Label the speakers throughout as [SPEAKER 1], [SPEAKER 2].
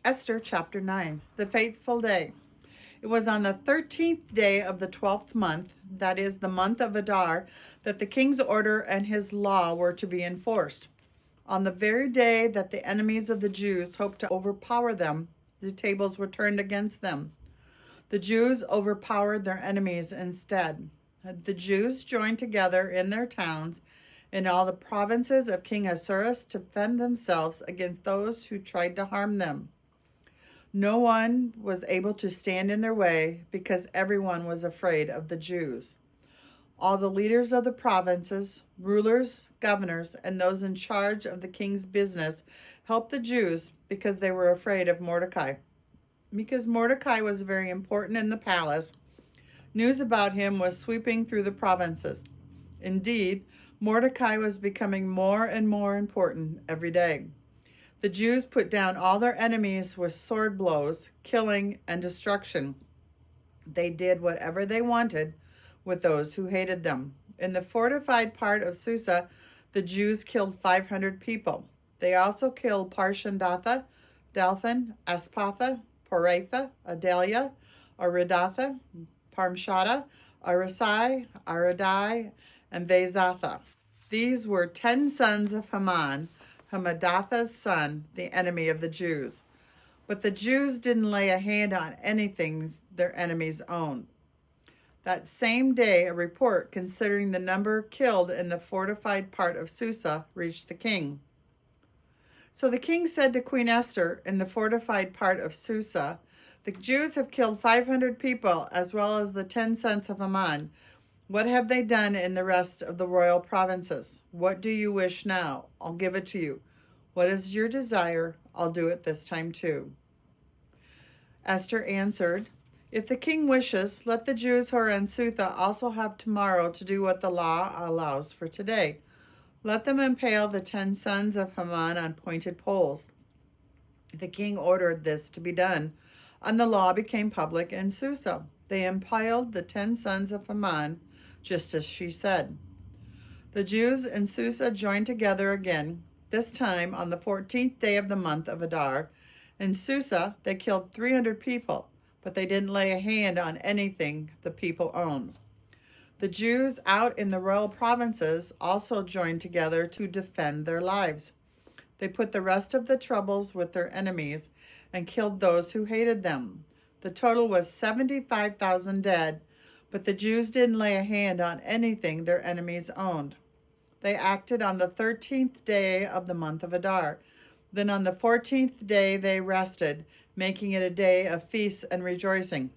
[SPEAKER 1] Esther chapter 9, the faithful day. It was on the 13th day of the 12th month, that is, the month of Adar, that the king's order and his law were to be enforced. On the very day that the enemies of the Jews hoped to overpower them, the tables were turned against them. The Jews overpowered their enemies instead. The Jews joined together in their towns in all the provinces of King Ahasuerus to defend themselves against those who tried to harm them. No one was able to stand in their way because everyone was afraid of the Jews. All the leaders of the provinces, rulers, governors, and those in charge of the king's business helped the Jews because they were afraid of Mordecai. Because Mordecai was very important in the palace, news about him was sweeping through the provinces. Indeed, Mordecai was becoming more and more important every day. The Jews put down all their enemies with sword blows, killing, and destruction. They did whatever they wanted with those who hated them. In the fortified part of Susa, the Jews killed 500 people. They also killed Parshandatha, Dalphin, Aspatha, Poratha, Adalia, Aridatha, Parmshata, Arisai, Aradai, and Vezatha. These were 10 sons of Haman, Hamadatha's son, the enemy of the Jews. But the Jews didn't lay a hand on anything their enemies owned. That same day, a report considering the number killed in the fortified part of Susa reached the king. So the king said to Queen Esther, in the fortified part of Susa, "The Jews have killed 500 people, as well as the 10 sons of Haman. What have they done in the rest of the royal provinces? What do you wish now? I'll give it to you. What is your desire? I'll do it this time too." Esther answered, "If the king wishes, let the Jews who are in Susa also have tomorrow to do what the law allows for today. Let them impale the 10 sons of Haman on pointed poles." The king ordered this to be done, and the law became public in Susa. They impaled the 10 sons of Haman, just as she said. The Jews in Susa joined together again, this time on the 14th day of the month of Adar. In Susa, they killed 300 people, but they didn't lay a hand on anything the people owned. The Jews out in the royal provinces also joined together to defend their lives. They put the rest of the troubles with their enemies and killed those who hated them. The total was 75,000 dead, but the Jews didn't lay a hand on anything their enemies owned. They acted on the 13th day of the month of Adar. Then on the 14th day they rested, making it a day of feasts and rejoicing.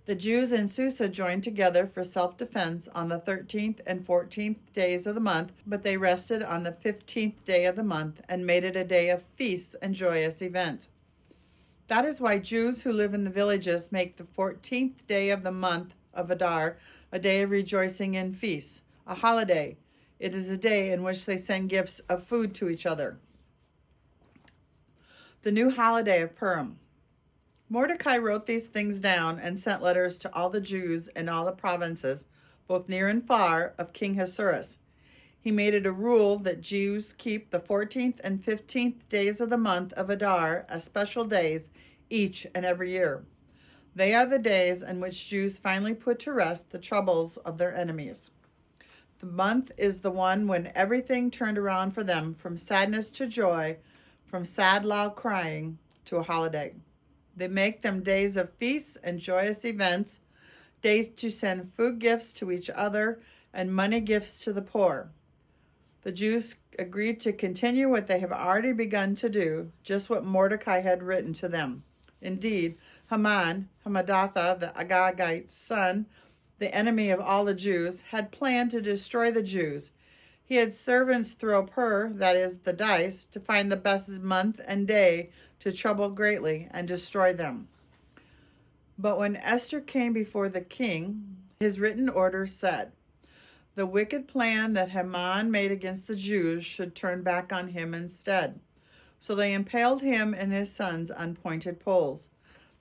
[SPEAKER 1] The Jews in Susa joined together for self-defense on the 13th and 14th days of the month, but they rested on the 15th day of the month and made it a day of feasts and joyous events. That is why Jews who live in the villages make the 14th day of the month of Adar a day of rejoicing and feasts, a holiday. It is a day in which they send gifts of food to each other. The new holiday of Purim. Mordecai wrote these things down and sent letters to all the Jews in all the provinces, both near and far, of King Ahasuerus. He made it a rule that Jews keep the 14th and 15th days of the month of Adar as special days each and every year. They are the days in which Jews finally put to rest the troubles of their enemies. The month is the one when everything turned around for them, from sadness to joy, from sad loud crying to a holiday. They make them days of feasts and joyous events, days to send food gifts to each other and money gifts to the poor. The Jews agreed to continue what they have already begun to do, just what Mordecai had written to them. Indeed, Haman, Hamadatha, the Agagite's son, the enemy of all the Jews, had planned to destroy the Jews. He had servants throw pur, that is, the dice, to find the best month and day to trouble greatly and destroy them. But when Esther came before the king, his written order said, the wicked plan that Haman made against the Jews should turn back on him instead. So they impaled him and his sons on pointed poles.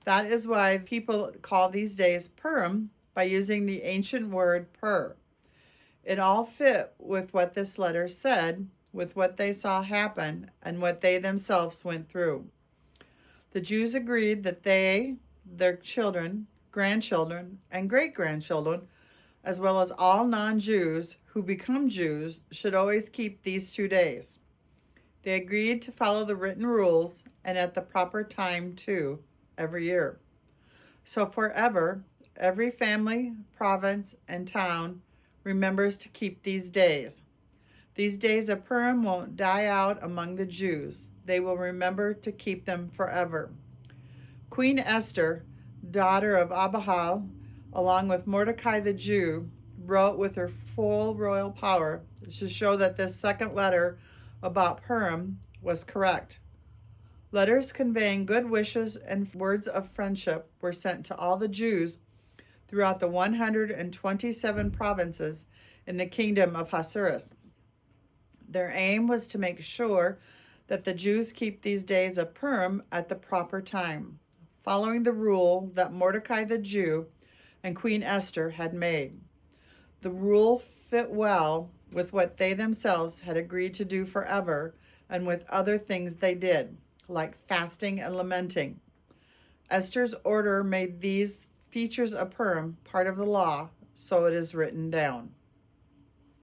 [SPEAKER 1] That is why people call these days Purim, by using the ancient word pur. It all fit with what this letter said, with what they saw happen and what they themselves went through. The Jews agreed that they, their children, grandchildren, and great-grandchildren, as well as all non-Jews who become Jews, should always keep these 2 days. They agreed to follow the written rules and at the proper time too, every year. So forever, every family, province, and town remembers to keep these days. These days of Purim won't die out among the Jews. They will remember to keep them forever. Queen Esther, daughter of Abihail, along with Mordecai the Jew, wrote with her full royal power to show that this second letter about Purim was correct. Letters conveying good wishes and words of friendship were sent to all the Jews throughout the 127 provinces in the kingdom of Ahasuerus. Their aim was to make sure that the Jews keep these days of Purim at the proper time, following the rule that Mordecai the Jew and Queen Esther had made. The rule fit well with what they themselves had agreed to do forever and with other things they did, like fasting and lamenting. Esther's order made these features of Purim part of the law, so it is written down.